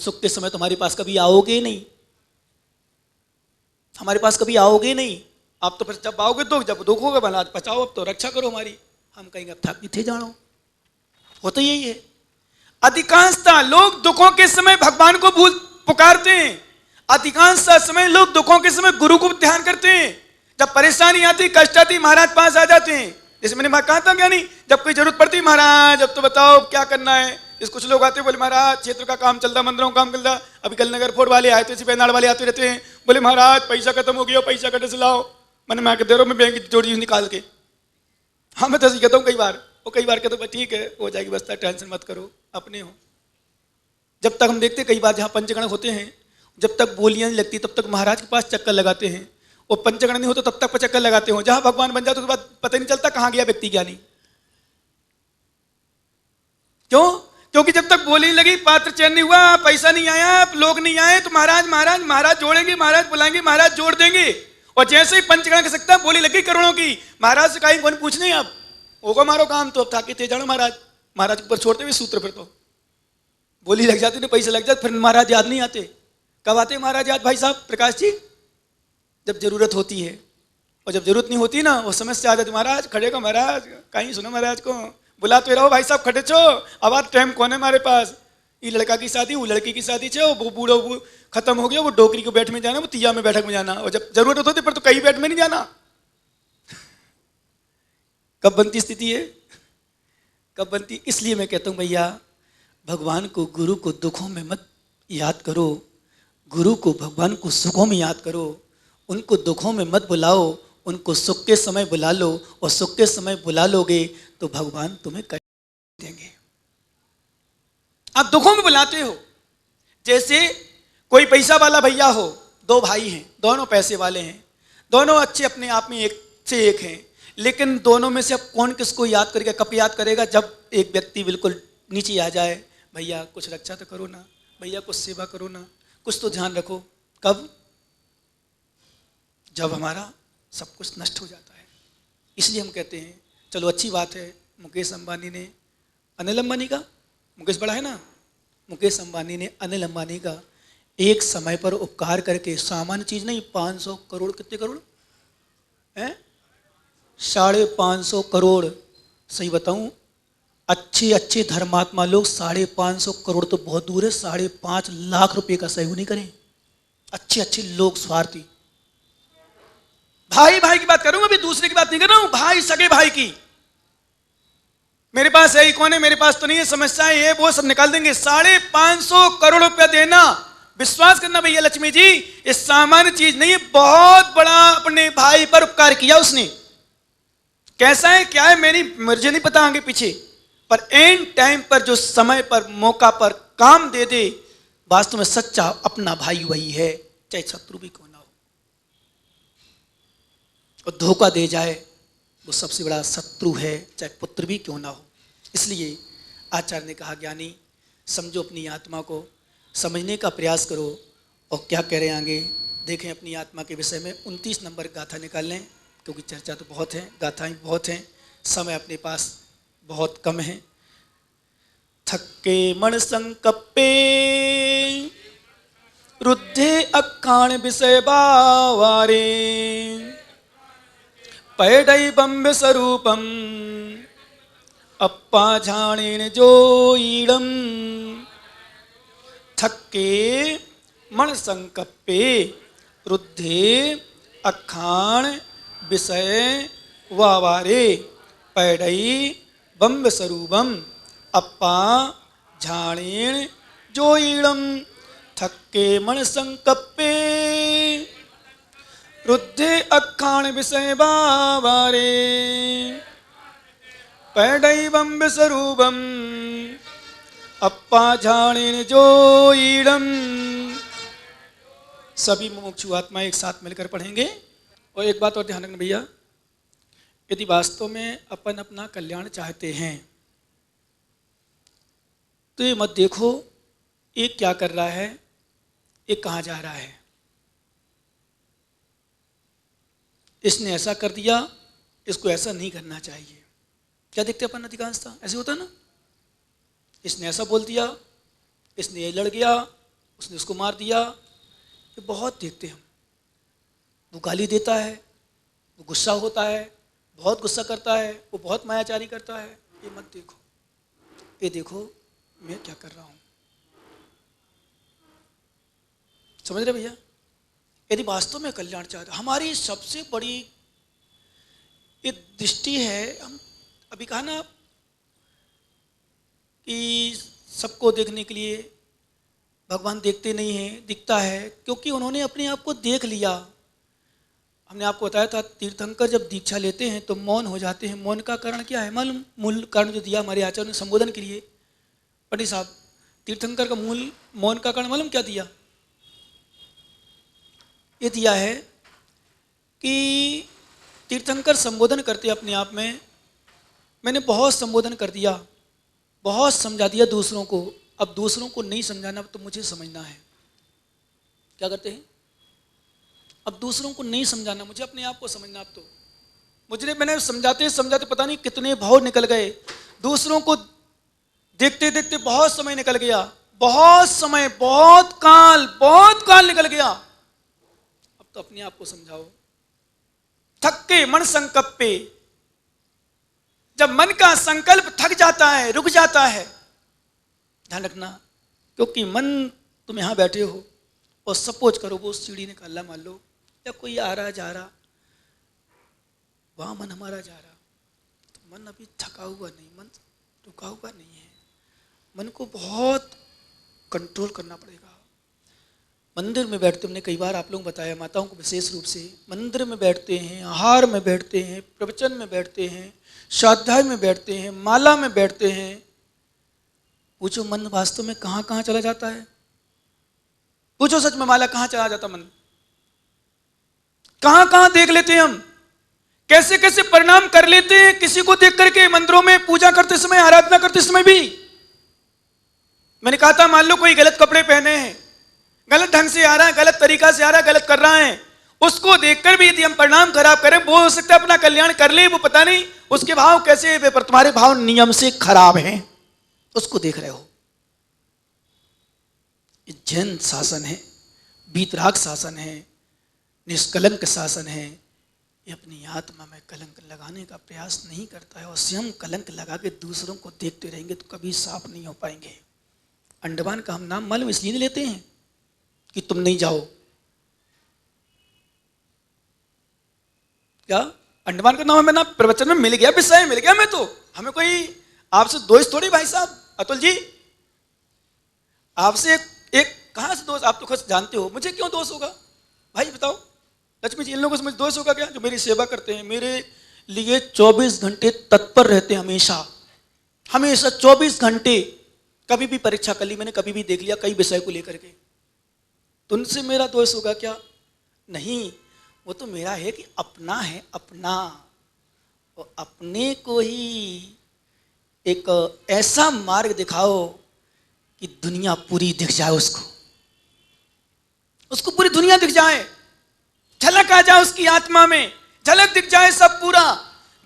सुख के समय तुम्हारे पास कभी आओगे नहीं, हमारे पास कभी आओगे नहीं। आप तो फिर जब आओगे तो जब दुख होगा भला बचाओ, अब तो रक्षा करो हमारी। हम कहेंगे अब थक थे जानो। हो तो यही है। अधिकांशतः लोग दुखों के समय भगवान को भूल पुकारते हैं, अधिकांश समय लोग दुखों के समय गुरु को ध्यान करते हैं। जब परेशानी आती, कष्ट आती, महाराज पास आ जाते हैं। जैसे मैंने कहा था क्या नहीं, जब कोई जरूरत पड़ती महाराज अब तो बताओ क्या करना है। इस कुछ लोग आते बोले महाराज क्षेत्र का काम चलता, मंदिरों का काम चलता। अभी कल नगर फोर्ट वाले आए थे, बेनाड़ वाले आते रहते हैं, बोले महाराज पैसा खत्म हो गया, पैसा कटे से लाओ। मैंने मैं दे रहा हूँ, मैं बैंक जोड़ी निकाल के। हाँ मैं तो ऐसे कहता हूँ कई बार, वो कई बार कहते ठीक है हो जाएगी बस, टेंशन मत करो, अपने हो। जब तक हम देखते कई बार जहाँ पंचगण होते हैं, जब तक बोलियां नहीं लगती तब तक महाराज के पास चक्कर लगाते हैं, और पंचगण नहीं होते तब तक चक्कर लगाते हो। जहां भगवान बन जाते उसके बाद पता नहीं चलता कहां गया व्यक्ति ज्ञानी। क्यों? क्योंकि जब तक बोली नहीं लगी, पात्र चयन नहीं हुआ, पैसा नहीं आया, लोग नहीं आए, तो महाराज महाराज महाराज जोड़ेंगे, महाराज बुलाएंगे, महाराज जोड़ देंगे। और जैसे ही पंचगण कर सकता बोली लगी करोड़ों की, महाराज से कहीं कौन पूछने अब होगा मारो काम, तो अब थाके थे जानो महाराज। महाराज के ऊपर छोड़ते हुए सूत्र, फिर तो बोली लग जाती, पैसे लग जाते, फिर महाराज याद नहीं आते। कब आते महाराज याद भाई साहब प्रकाश जी? जब जरूरत होती है, और जब जरूरत नहीं होती ना वो समस्या आ जाती, महाराज खड़े को, महाराज कहीं सुनो, महाराज को बुलाते रहो, भाई साहब खड़े छो, अब आज टाइम कौन है हमारे पास, ये लड़का की शादी, वो लड़की की शादी छे, वो बूढ़ो वो खत्म हो गया, वो डोकरी को बैठ में जाना, वो तिया में बैठक में जाना, और जब जरूरत होती पर तो कहीं बैठ में नहीं जाना। कब बनती स्थिति है, कब बनती? इसलिए मैं कहता हूं भैया भगवान को, गुरु को दुखों में मत याद करो, गुरु को भगवान को सुखों में याद करो। उनको दुखों में मत बुलाओ, उनको सुख के समय बुला लो, और सुख के समय बुला लोगे तो भगवान तुम्हें कष्ट देंगे। आप दुखों में बुलाते हो, जैसे कोई पैसा वाला भैया हो, दो भाई हैं, दोनों पैसे वाले हैं, दोनों अच्छे अपने आप में एक से एक हैं, लेकिन दोनों में से अब कौन किसको याद करेगा? कब याद करेगा? जब एक व्यक्ति बिल्कुल नीचे आ जाए, भैया कुछ रक्षा तो करो ना, भैया कुछ सेवा करो ना, कुछ तो ध्यान रखो। कब? जब हमारा सब कुछ नष्ट हो जाता है। इसलिए हम कहते हैं चलो अच्छी बात है, मुकेश अंबानी ने अनिल अंबानी का, मुकेश बड़ा है ना, मुकेश अंबानी ने अनिल अंबानी का एक समय पर उपकार करके, सामान्य चीज नहीं, 500 करोड़, कितने करोड़ हैं? 550 करोड़। सही बताऊं, अच्छे अच्छे धर्मात्मा लोग 550 करोड़ तो बहुत दूर है, 5.5 लाख रुपए का सहयोग नहीं करें। अच्छे अच्छे लोग स्वार्थी, भाई भाई की बात करूंगा, अभी दूसरे की बात नहीं कर रहा हूं, भाई सगे भाई की। मेरे पास है ही कौन है, मेरे पास तो नहीं है, समस्या है ये वो, सब निकाल देंगे। 550 करोड़ रुपया देना, विश्वास करना भैया लक्ष्मी जी, ये सामान्य चीज नहीं है, बहुत बड़ा अपने भाई पर उपकार किया उसने। कैसा है क्या है मेरी मुझे नहीं पता आगे पीछे, पर एंड टाइम पर जो समय पर मौका पर काम दे दे, वास्तव में सच्चा अपना भाई वही है, चाहे शत्रु भी क्यों ना हो। और धोखा दे जाए वो सबसे बड़ा शत्रु है, चाहे पुत्र भी क्यों ना हो। इसलिए आचार्य ने कहा ज्ञानी समझो अपनी आत्मा को, समझने का प्रयास करो। और क्या कह रहे हैं आगे देखें अपनी आत्मा के विषय में। 29 नंबर गाथा निकाल लें, क्योंकि चर्चा तो बहुत है, गाथाएं बहुत हैं, समय अपने पास बहुत कम है। थक्के मण संकप्पे रुद्धे अखाण विषय बावारे पैडैवम्य स्वरूपम अप्पा झाणेन जोईडम। थक्के मण संकप्पे रुद्धे अखाण विषय वावारे पैडैवम्य स्वरूपम अप्पा झाणेन जोईडम। थक्के मण संकप्पे रुद्धे अखाण विषय बावारे पैडैवम्य स्वरूपम अप्पा झाणेन जोईडम। सभी मुमुक्षु आत्माएं एक साथ मिलकर पढ़ेंगे। और एक बात और ध्यान रखना भैया, यदि वास्तव में अपन अपना कल्याण चाहते हैं तो ये मत देखो एक क्या कर रहा है, एक कहाँ जा रहा है, इसने ऐसा कर दिया, इसको ऐसा नहीं करना चाहिए। क्या देखते अपन अधिकांशता ऐसे होता ना, इसने ऐसा बोल दिया, इसने ये लड़ गया, उसने उसको मार दिया। ये बहुत देखते हम, वो गाली देता है, वो गुस्सा होता है, बहुत गुस्सा करता है, वो बहुत मायाचारी करता है। ये मत देखो, ये देखो मैं क्या कर रहा हूं। समझ रहे भैया? यदि वास्तव में कल्याण चाहते, हमारी सबसे बड़ी ये दृष्टि है, हम अभी कहा ना कि सबको देखने के लिए भगवान देखते नहीं हैं, दिखता है, क्योंकि उन्होंने अपने आप को देख लिया। हमने आपको बताया था तीर्थंकर जब दीक्षा लेते हैं तो मौन हो जाते हैं। मौन का कारण क्या है मालूम? मूल कारण जो दिया हमारे आचार्य ने संबोधन के लिए, पंडित साहब, तीर्थंकर का मूल मौन का कारण मालूम क्या दिया? ये दिया है कि तीर्थंकर संबोधन करते अपने आप में, मैंने बहुत संबोधन कर दिया, बहुत समझा दिया दूसरों को, अब दूसरों को नहीं समझाना तो मुझे समझना है। क्या करते हैं? अब दूसरों को नहीं समझाना, मुझे अपने आप को समझना। अब तो मैंने समझाते समझाते पता नहीं कितने भाव निकल गए, दूसरों को देखते देखते बहुत समय निकल गया, बहुत समय, बहुत काल निकल गया। अब तो अपने आप को समझाओ। थक्के मन संकल्पे, जब मन का संकल्प थक जाता है, रुक जाता है, ध्यान रखना, क्योंकि मन, तुम यहां बैठे हो और सपोज करो वो सीढ़ी निकाला मान लो, या कोई आ रहा जा रहा, वहां मन हमारा जा रहा, तो मन अभी थका हुआ नहीं, मन रुका हुआ नहीं है, मन को बहुत कंट्रोल करना पड़ेगा। मंदिर में बैठते, हमने कई बार आप लोगों को बताया, माताओं को विशेष रूप से, मंदिर में बैठते हैं, आहार में बैठते हैं, प्रवचन में बैठते हैं, स्वाध्याय में बैठते हैं, माला में बैठते हैं, पूछो मन वास्तव में कहां कहां चला जाता है? पूछो सच में, माला कहां चला जाता मन? कहां कहां देख लेते हैं हम, कैसे कैसे परिणाम कर लेते हैं किसी को देख करके। मंदिरों में पूजा करते समय, आराधना करते समय भी मैंने कहा था, मान लो कोई गलत कपड़े पहने हैं, गलत ढंग से आ रहा है, गलत तरीका से आ रहा है, गलत कर रहा है, उसको देखकर भी यदि हम परिणाम खराब करें, वो हो सकता है अपना कल्याण कर ले, वो पता नहीं उसके भाव कैसे है, पर तुम्हारे भाव नियम से खराब हैं, उसको देख रहे हो। ये जैन शासन है, वीतराग शासन है, निष्कलंक शासन है। ये अपनी आत्मा में कलंक लगाने का प्रयास नहीं करता है, और स्वयं कलंक लगा के दूसरों को देखते रहेंगे तो कभी साफ नहीं हो पाएंगे। अंडमान का हम नाम मालूम इसलिए नहीं लेते हैं कि तुम नहीं जाओ। क्या अंडमान का नाम हमें ना प्रवचन में मिल गया, विषय मिल गया, मैं तो, हमें कोई आपसे दोस्त थोड़ी भाई साहब अतुल जी, आपसे एक कहां से दोस्त? आप तो खुद जानते हो, मुझे क्यों दोस्त होगा भाई बताओ? लक्ष्मी जी, इन लोगों से मुझे दोस्त होगा क्या? जो मेरी सेवा करते हैं, मेरे लिए 24 घंटे तत्पर रहते हैं, हमेशा 24 घंटे। कभी भी परीक्षा कर ली मैंने, कभी भी देख लिया कई विषय को लेकर के, तो उनसे मेरा दोस्त होगा क्या? नहीं, वो तो मेरा है कि अपना है, अपना, और अपने को ही एक ऐसा मार्ग दिखाओ कि दुनिया पूरी दिख जाए, उसको पूरी दुनिया दिख जाए, झलक आ जाए उसकी आत्मा में, झलक दिख जाए सब पूरा।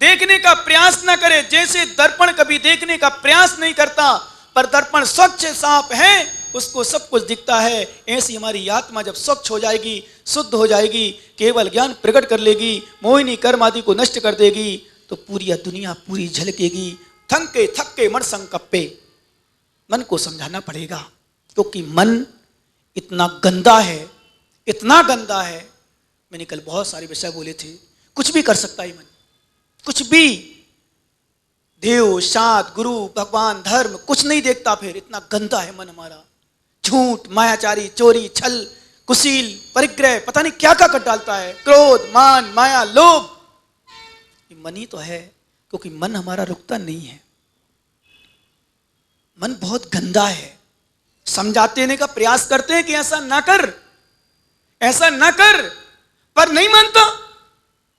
देखने का प्रयास ना करे, जैसे दर्पण कभी देखने का प्रयास नहीं करता, पर दर्पण स्वच्छ साफ है, उसको सब कुछ दिखता है। ऐसी हमारी आत्मा जब स्वच्छ हो जाएगी, शुद्ध हो जाएगी, केवल ज्ञान प्रकट कर लेगी, मोहिनी कर्म आदि को नष्ट कर देगी, तो पूरी दुनिया पूरी झलकेगी। थंके थक्के मन संकप्पे, मन को समझाना पड़ेगा, क्योंकि मन इतना गंदा है, इतना गंदा है। मैंने कल बहुत सारे विषय बोले थे, कुछ भी कर सकता है मन, कुछ भी, देव शाद गुरु भगवान धर्म कुछ नहीं देखता, फिर इतना गंदा है मन हमारा। झूठ, मायाचारी, चोरी, छल, कुशील, परिग्रह, पता नहीं क्या क्या कर डालता है, क्रोध, मान, माया, लोभ, ये मन ही तो है, क्योंकि मन हमारा रुकता नहीं है। मन बहुत गंदा है। समझाते रहने का प्रयास करते हैं कि ऐसा ना कर, ऐसा ना कर, पर नहीं मानता,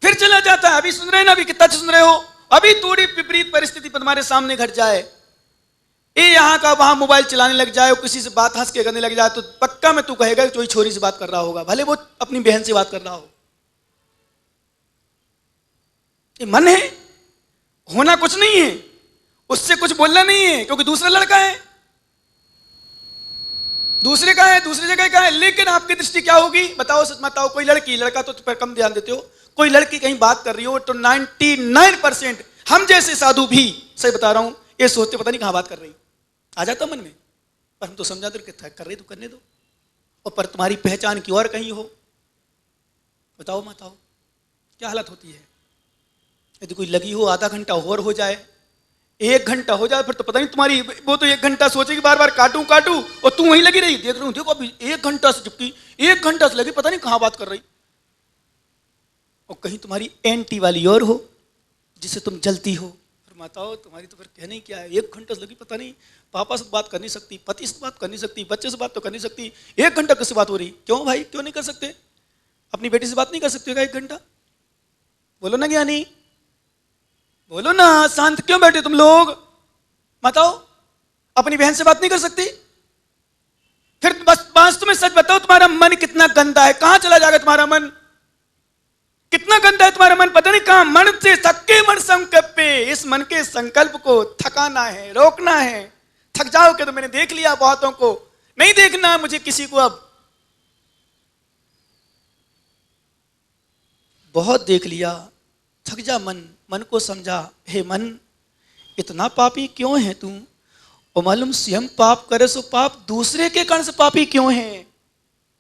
फिर चला जाता है। अभी सुन रहे हैं ना, अभी कितना सुन रहे हो, अभी थोड़ी विपरीत परिस्थिति तुम्हारे सामने घट जाए, ये यहां का वहां मोबाइल चलाने लग जाए, किसी से बात हंस के करने लग जाए, तो पक्का में तू कहेगा कि कोई छोरी से बात कर रहा होगा, भले वो अपनी बहन से बात कर रहा हो। ये मन है, होना कुछ नहीं है, उससे कुछ बोलना नहीं है, क्योंकि दूसरा लड़का है। दूसरे का है, दूसरी जगह का है, लेकिन आपकी दृष्टि क्या होगी? बताओ, सच बताओ। कोई लड़की, लड़का तो पर कम ध्यान देते हो, कोई लड़की कहीं बात कर रही हो तो 99% हम जैसे साधु भी, सही बता रहा हूं, ये सोचते पता नहीं कहां बात कर रही, आ जाता मन में, पर हम तो समझाते कर रही तो करने दो, और पर तुम्हारी पहचान की और कहीं हो। बताओ माताओ, क्या हालत होती है? यदि कोई लगी हो, आधा घंटा और हो जाए, 1 घंटा हो जाए, फिर तो पता नहीं तुम्हारी, वो तो 1 घंटा सोचेगी बार बार काटूं काटूं, और तू वहीं लगी रही, देख रही हूं, देखो अभी 1 घंटा से चिपकी, 1 घंटा से लगी, पता नहीं कहां बात कर रही, और कहीं तुम्हारी एंटी वाली और हो जिससे तुम जलती हो। फिर माताओ, तुम्हारी तो फिर कहने ही क्या है, 1 घंटा से लगी, पता नहीं पापा से बात कर नहीं सकती, पति से बात कर नहीं सकती, बच्चे से बात तो कर नहीं सकती, 1 घंटा किससे बात हो रही? क्यों भाई, क्यों नहीं कर सकते? अपनी बेटी से बात नहीं कर सकते क्या 1 घंटा? बोलो ना ज्ञानी, बोलो ना, शांत क्यों बैठे तुम लोग? बताओ, अपनी बहन से बात नहीं कर सकती? फिर बस वास्तव में सच बताओ, तुम्हारा मन कितना गंदा है, कहां चला जाएगा तुम्हारा मन? कितना गंदा है तुम्हारा मन, पता नहीं कहां। मन से थके मन संकल्प पे, इस मन के संकल्प को थकाना है, रोकना है। थक जाओ कि तो मैंने देख लिया बहुतों को, नहीं देखना मुझे किसी को, अब बहुत देख लिया, थक जा मन। मन को समझा, हे मन, इतना पापी क्यों है तू? और मालूम स्वयं पाप करे सो पाप दूसरे के कारण से पापी क्यों है?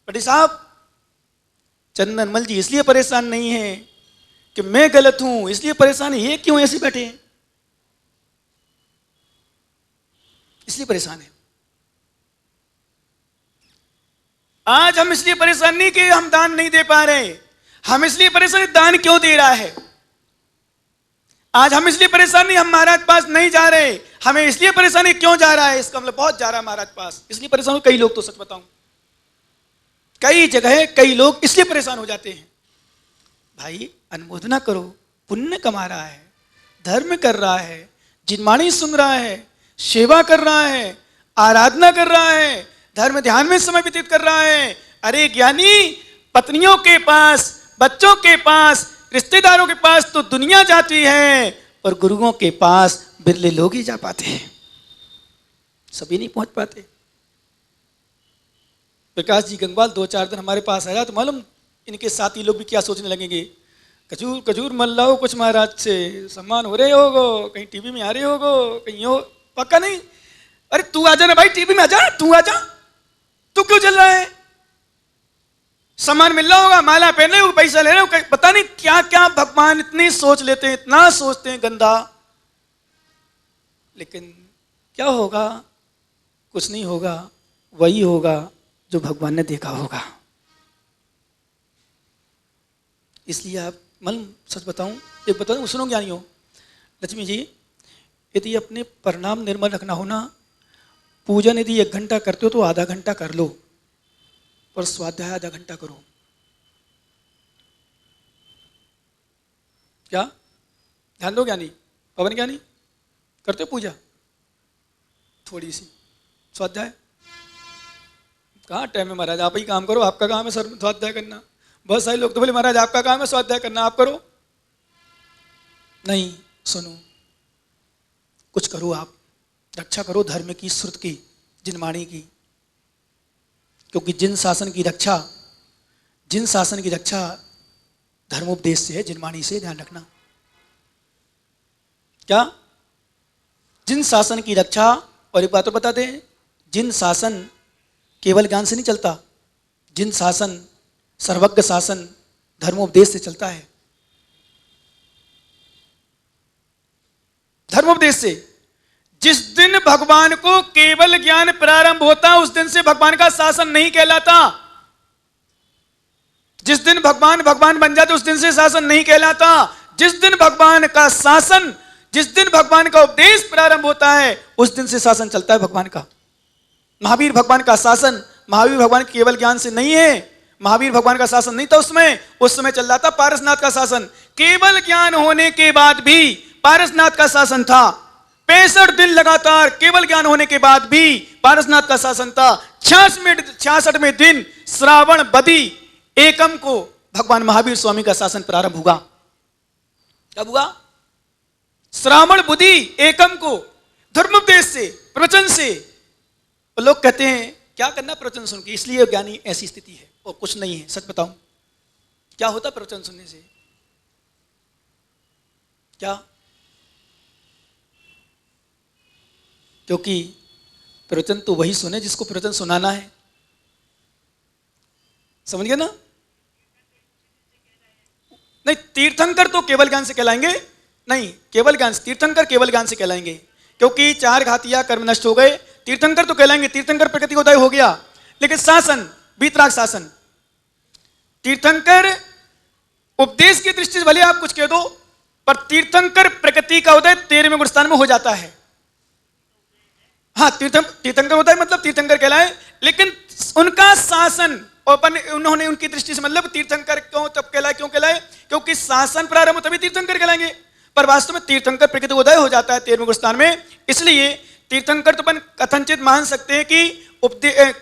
पंडित साहब, चंदनमल जी इसलिए परेशान नहीं है कि मैं गलत हूं, इसलिए परेशान है, ये क्यों ऐसे बैठे हैं? इसलिए परेशान है। आज हम इसलिए परेशान नहीं कि हम दान नहीं दे पा रहे, हम इसलिए परेशान दान क्यों दे रहा है। आज हम इसलिए परेशान नहीं, हम महाराज पास नहीं जा रहे, हमें इसलिए परेशानी क्यों जा रहा है, इसका मतलब बहुत जा रहा है महाराज पास, इसलिए परेशान हो। कई लोग तो सच बताऊं, कई जगह कई लोग इसलिए परेशान हो जाते हैं। भाई अनुमोदना करो, पुण्य कमा रहा है, धर्म कर रहा है, जिनवाणी सुन रहा है, सेवा कर रहा है, आराधना कर रहा है, धर्म ध्यान में समय व्यतीत कर रहा है। अरे ज्ञानी, पत्नियों के पास, बच्चों के पास, रिश्तेदारों के पास तो दुनिया जाती है, और गुरुओं के पास बिरले लोग ही जा पाते हैं, सभी नहीं पहुंच पाते। प्रकाश जी गंगवाल 2-4 दिन हमारे पास आया तो मालूम इनके साथी लोग भी क्या सोचने लगेंगे, खजूर खजूर मल लाओ कुछ महाराज से, सम्मान हो रहे होगो, कहीं टीवी में आ रहे होगो, कहीं हो, पक्का नहीं। अरे तू आ जा ना भाई, टीवी में आ जा, तू आ जा, तू क्यों चल रहा है? सम्मान मिल रहा होगा, माला पहने हो, पैसा ले रहे हो, पता नहीं क्या क्या भगवान इतनी सोच लेते हैं, इतना सोचते हैं गंदा। लेकिन क्या होगा? कुछ नहीं होगा, वही होगा जो भगवान ने देखा होगा। इसलिए आप मन सच बताऊं, एक बताऊं, सुनो ज्ञानियों, लक्ष्मी जी, यदि अपने परिणाम निर्मल रखना हो ना, पूजन यदि 1 घंटा करते हो तो आधा घंटा कर लो, पर स्वाध्याय आधा घंटा करो। क्या ध्यान दो ज्ञानी, पवन ज्ञानी, करते हो पूजा? थोड़ी सी स्वाध्याय, कहाँ टाइम है महाराज, आप ही काम करो, आपका काम है सर स्वाध्याय करना। बहुत सारे लोग तो बोले महाराज आपका काम है स्वाध्याय करना, आप करो। नहीं, सुनो, कुछ करो, आप रक्षा करो धर्म की, श्रुत की, जिनवाणी की, क्योंकि जिन शासन की रक्षा धर्मोपदेश से है, जिनवाणी से, ध्यान रखना। क्या? जिन शासन की रक्षा, और एक बात तो बता दें, जिन शासन केवल ज्ञान से नहीं चलता, जिन शासन सर्वज्ञ शासन धर्मोपदेश से चलता है, धर्मोपदेश से। जिस दिन भगवान को केवल ज्ञान प्रारंभ होता, उस दिन से भगवान का शासन नहीं कहलाता। जिस दिन भगवान बन जाते, उस दिन से शासन नहीं कहलाता। जिस दिन भगवान का शासन, जिस दिन भगवान का उपदेश प्रारंभ होता है, उस दिन से शासन चलता है भगवान का। महावीर भगवान का शासन, महावीर भगवान केवल ज्ञान से नहीं है, महावीर भगवान का शासन नहीं था उसमें, उस समय चल रहा था पारसनाथ का शासन। केवल ज्ञान होने के बाद भी पारसनाथ का शासन था। 65 दिन लगातार केवल ज्ञान होने के बाद भी पारसनाथ का शासन था। 66वें दिन श्रावण बदी एकम को भगवान महावीर स्वामी का शासन प्रारंभ हुआ। कब हुआ? श्रावण बुद्धि एकम को, धर्मोपदेश से, प्रवचन से। लोग कहते हैं क्या करना प्रवचन सुन के, इसलिए ज्ञानी ऐसी स्थिति है और कुछ नहीं है। सच बताऊं क्या होता प्रवचन सुनने से? क्या? क्योंकि प्रवचन तो वही सुने जिसको प्रवचन सुनाना है। समझ गए ना? नहीं, तीर्थंकर तो केवल ज्ञान से कहलाएंगे नहीं, केवल ज्ञान से, तीर्थंकर केवल ज्ञान से कहलाएंगे, क्योंकि चार घातिया कर्म नष्ट हो गए, तीर्थंकर तो कहलाएंगे, तीर्थंकर प्रकृति का उदय हो गया। लेकिन शासन, वीतराग शासन, तीर्थंकर उपदेश की दृष्टि से भले आप कुछ कह दो, पर तीर्थंकर प्रकृति का उदय 13वें गुण स्थान में हो जाता है। हाँ, तीर्थंकर उदय मतलब तीर्थंकर कहलाए, लेकिन उनका शासन उन्होंने उनकी दृष्टि से मतलब तीर्थंकर क्यों तब कहलाए, क्यों कहलाए? क्योंकि शासन प्रारंभ हो तभी तीर्थंकर कहलाएंगे, पर वास्तव में तीर्थंकर प्रकृति उदय हो जाता है 13वें गुण स्थान में। इसलिए तीर्थंकर तो अपन कथनचित मान सकते हैं कि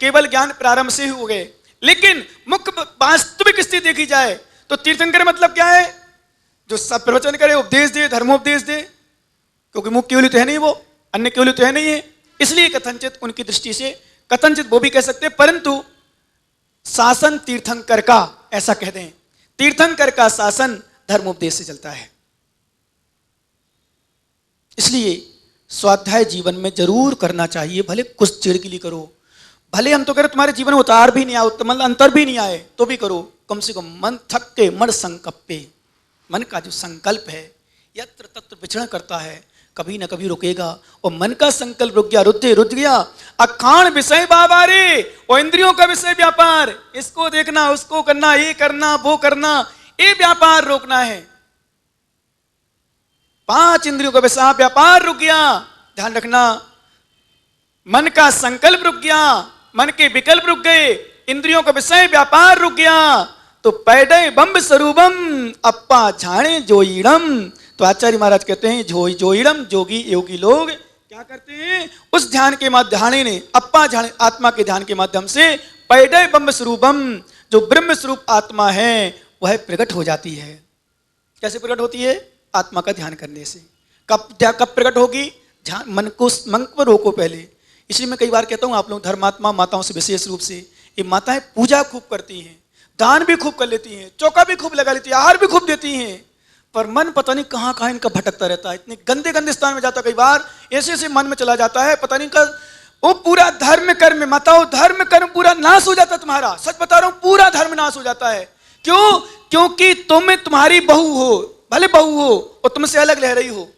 केवल ज्ञान प्रारंभ से ही हो गए, लेकिन मुख्य वास्तविक स्थिति देखी जाए तो तीर्थंकर मतलब क्या है? जो सब प्रवचन करे, उपदेश दे, धर्मोपदेश दे, क्योंकि मुख्य केवली तो है नहीं, वो अन्य केवली तो है नहीं है। इसलिए कथनचित उनकी दृष्टि से कथनचित वो भी कह सकते हैं, परंतु शासन तीर्थंकर का, ऐसा कह दें, तीर्थंकर का शासन धर्मोपदेश से चलता है। इसलिए स्वाध्याय जीवन में जरूर करना चाहिए, भले कुछ चिड़ के लिए करो, भले हम तो कह रहे तुम्हारे जीवन में उतार भी नहीं आए, मतलब अंतर भी नहीं आए, तो भी करो, कम से कम मन थक के मन संकल्पे, मन का जो संकल्प है यत्र तत्र विचरण करता है, कभी ना कभी रुकेगा, और मन का संकल्प रुक गया, अखाण विषय बाबारे, और इंद्रियों का विषय व्यापार, इसको देखना, उसको करना, ये करना, वो करना, ये व्यापार रोकना है। 5 इंद्रियों का विषय व्यापार रुक गया, ध्यान रखना, मन का संकल्प रुक गया, मन के विकल्प रुक गए, इंद्रियों का विषय व्यापार रुक गया, तो पैडे बम्ब स्वरूपम अप्पा झाणे जोईड़म। तो आचार्य महाराज कहते हैं जोईड़म, जोगी योगी लोग क्या करते हैं? उस ध्यान के माध्यम ने अप्पा झाणे, आत्मा के ध्यान के माध्यम से पैडे बम्ब स्वरूपम, जो ब्रह्म स्वरूप आत्मा है वह प्रकट हो जाती है। कैसे प्रकट होती है? आत्मा का ध्यान करने से। कब प्रकट होगी? ध्यान, मन को रोको पहले। इसलिए मैं कई बार कहता हूं, आप लोग धर्मात्मा माताओं से विशेष रूप से, ये माताएं पूजा खूब करती हैं, दान भी खूब कर लेती हैं, चौका भी खूब लगा लेती हैं, आहार भी खूब देती हैं, पर मन पता नहीं कहां कहां इनका भटकता रहता है, इतने गंदे गंदे स्थान में जाता है, कई बार ऐसे ऐसे मन में चला जाता है, पता नहीं वो पूरा धर्म कर्म, माताओं धर्म कर्म पूरा नाश हो जाता है तुम्हारा। सच बता रहा हूं, पूरा धर्म नाश हो जाता है। क्यों? क्योंकि तुम्हारी बहू हो, भले बहू हो और तुमसे अलग रह रही हो,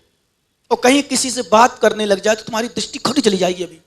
और कहीं किसी से बात करने लग जाए तो तुम्हारी दृष्टि खोटी चली जाएगी। अभी